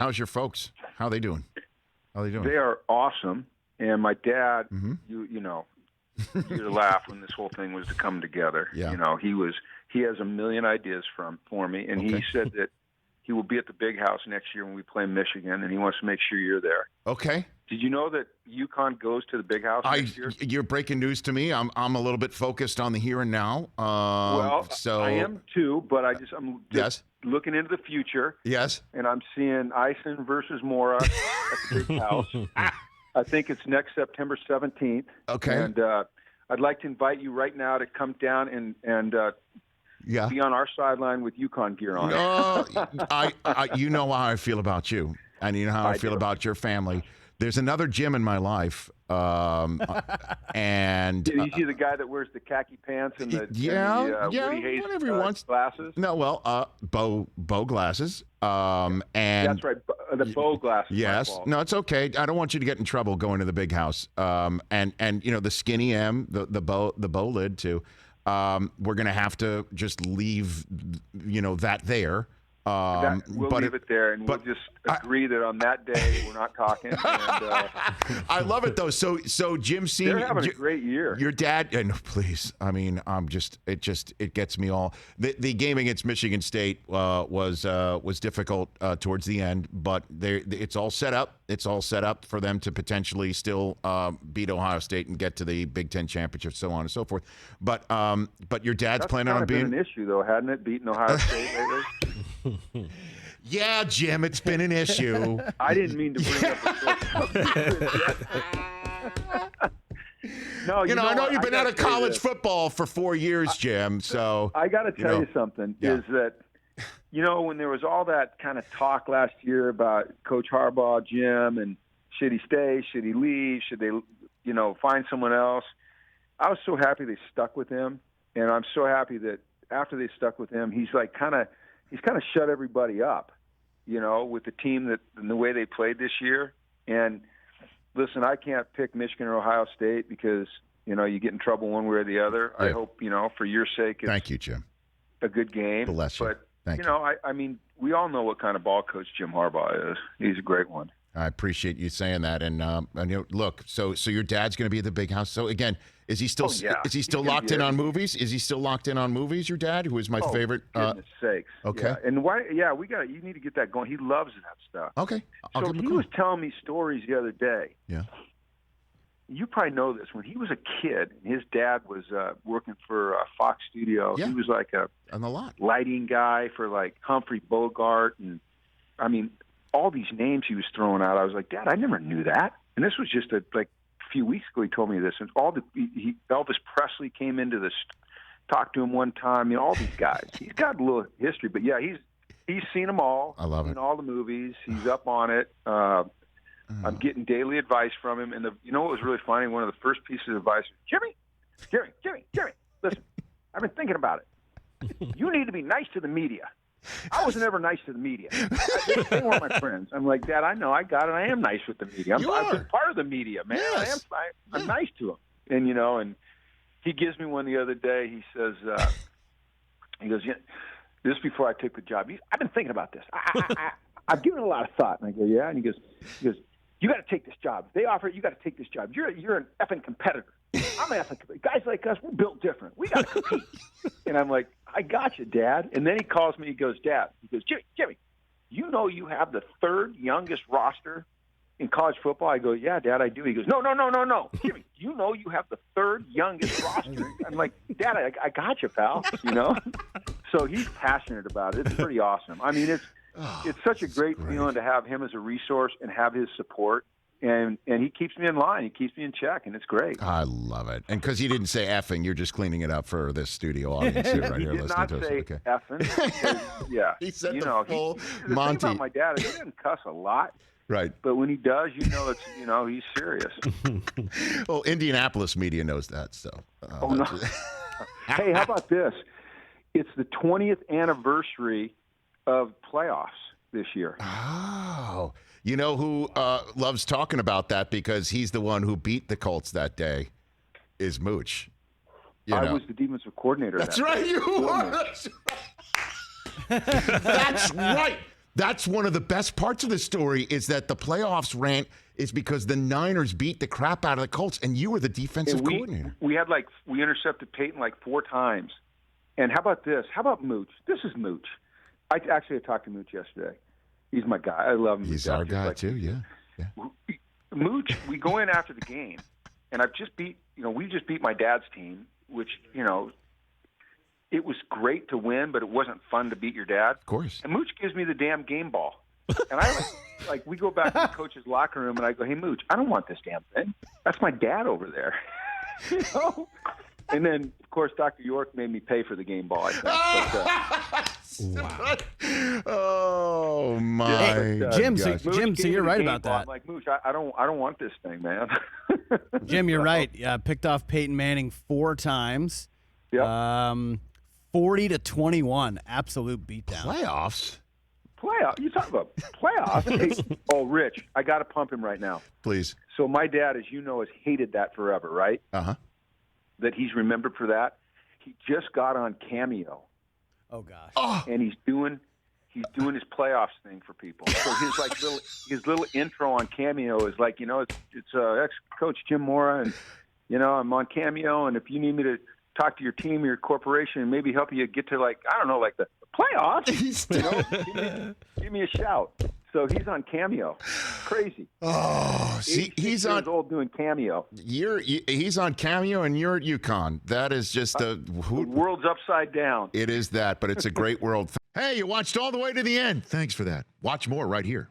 How's your folks? How are they doing? How are they doing? They are awesome. And my dad, you know, you'd laugh when this whole thing was to come together. Yeah. You know, he has a million ideas for me, and he said that he will be at the Big House next year when we play Michigan, and he wants to make sure you're there. Okay. Did you know that UConn goes to the Big House next year? You're breaking news to me. I'm a little bit focused on the here and now. So I am too, but I'm just looking into the future. Yes. And I'm seeing Eisen versus Mora at the Big House. I think it's next September 17th. Okay. And I'd like to invite you right now to come down and be on our sideline with UConn gear on. You know how I feel about you, and you know how I feel about your family. There's another Jim in my life, and you see the guy that wears the khaki pants and the Woody Hayes whatever he wants. Glasses. No, well, bow glasses. And that's right, the bow glasses. Yes, no, it's okay. I don't want you to get in trouble going to the Big House. And you know the skinny M, the bow lid too. We're gonna have to just leave, you know, that there. We'll leave it there, and we'll just agree that on that day we're not talking. And, I love it though. So Jim Senior, they're having a great year. Your dad, and please, I mean, it gets me all. The game against Michigan State was difficult towards the end, but it's all set up. It's all set up for them to potentially still beat Ohio State and get to the Big Ten championship, so on and so forth. But your dad's planning on being an issue though, hadn't it? Beating Ohio State lately. Yeah, Jim, it's been an issue. I didn't mean to bring up No, you know, I know you've been out of college football for 4 years, Jim. So I got to tell you something. Is that when there was all that kind of talk last year about Coach Harbaugh, Jim, and should he stay, should he leave, should they, find someone else? I was so happy they stuck with him, and I'm so happy that after they stuck with him, he's kind of shut everybody up, with the team and the way they played this year. And listen, I can't pick Michigan or Ohio State because, you get in trouble one way or the other. Yeah. I hope, for your sake, it's Thank you, Jim. A good game. Bless you. But, Thank you. I mean, we all know what kind of ball coach Jim Harbaugh is. He's a great one. I appreciate you saying that. And look, so your dad's going to be at the Big House. So again, is he still locked in on movies? Is he still locked in on movies? Your dad, who is my favorite. Goodness sakes. Okay. Yeah. And why? Yeah, you need to get that going. He loves that stuff. Okay. So he was telling me stories the other day. Yeah. You probably know this. When he was a kid, his dad was working for Fox Studio. Yeah. He was like on the lot lighting guy for like Humphrey Bogart, and I mean all these names he was throwing out. I was like, Dad, I never knew that. And this was just a few weeks ago. He told me this, and Elvis Presley came into this, talked to him one time. All these guys. He's got a little history, but yeah, he's seen them all. I love it. Seen all the movies. He's up on it. I'm getting daily advice from him, and what was really funny? One of the first pieces of advice, Jimmy, listen, I've been thinking about it. You need to be nice to the media. I wasn't ever nice to the media. They weren't my friends. I'm like, Dad, I know, I got it. I am nice with the media. I've been part of the media, man. Yes. I'm nice to them. And, and he gives me one the other day. He says, he goes, this is before I took the job. I've been thinking about this. I've given it a lot of thought. And I go, yeah. And he goes, you got to take this job. If they offer it, you got to take this job. You're an effing competitor. I'm an effing competitor. Guys like us, we're built different. We got to compete. And I'm like, I got you, Dad. And then he calls me. He goes, Jimmy, you know you have the third youngest roster in college football? I go, yeah, Dad, I do. He goes, no. Jimmy, you know you have the third youngest roster. I'm like, Dad, I got you, pal. So he's passionate about it. It's pretty awesome. I mean, it's such a great feeling to have him as a resource and have his support. And he keeps me in line. He keeps me in check, and it's great. I love it. And because you didn't say effing, you're just cleaning it up for this studio audience here, right here, listening to us. He did not say effing. Yeah. He said the full the Monty. thing about my dad is he doesn't cuss a lot. Right. But when he does, it's he's serious. Well, Indianapolis media knows that, so. No. Hey, how about this? It's the 20th anniversary of playoffs this year. Oh. You know who loves talking about that because he's the one who beat the Colts that day is Mooch. I was the defensive coordinator. That's right. You were. That's right. That's one of the best parts of the story is that the playoffs rant is because the Niners beat the crap out of the Colts, and you were the defensive coordinator. We intercepted Peyton like 4 times. And how about this? How about Mooch? This is Mooch. I talked to Mooch yesterday. He's my guy. I love him. He's our guy too. Yeah. Mooch, we go in after the game, and we just beat my dad's team, which, it was great to win, but it wasn't fun to beat your dad. Of course. And Mooch gives me the damn game ball. And I we go back to the coach's locker room, and I go, "Hey, Mooch, I don't want this damn thing. That's my dad over there." And then, of course, Dr. York made me pay for the game ball, I think. Wow. Oh, my Jim, so you're right about that. I'm like, Mooch, I don't want this thing, man. Jim, you're right. Picked off Peyton Manning 4 times. Yep. 40-21, absolute beatdown. Playoffs? You talk about playoffs? Hey, Rich, I got to pump him right now. Please. So my dad, as you know, has hated that forever, right? Uh-huh. That he's remembered for that. He just got on Cameo. Oh gosh. Oh. And he's doing his playoffs thing for people. So his little intro on Cameo is like, it's ex-coach Jim Mora, and I'm on Cameo, and if you need me to talk to your team or your corporation and maybe help you get to the playoffs, give me a shout. So he's on Cameo. Crazy. Oh, see, he's on old doing Cameo. He's on Cameo, and you're at UConn. That is just the world's upside down. It is that, but it's a great world. Hey, you watched all the way to the end. Thanks for that. Watch more right here.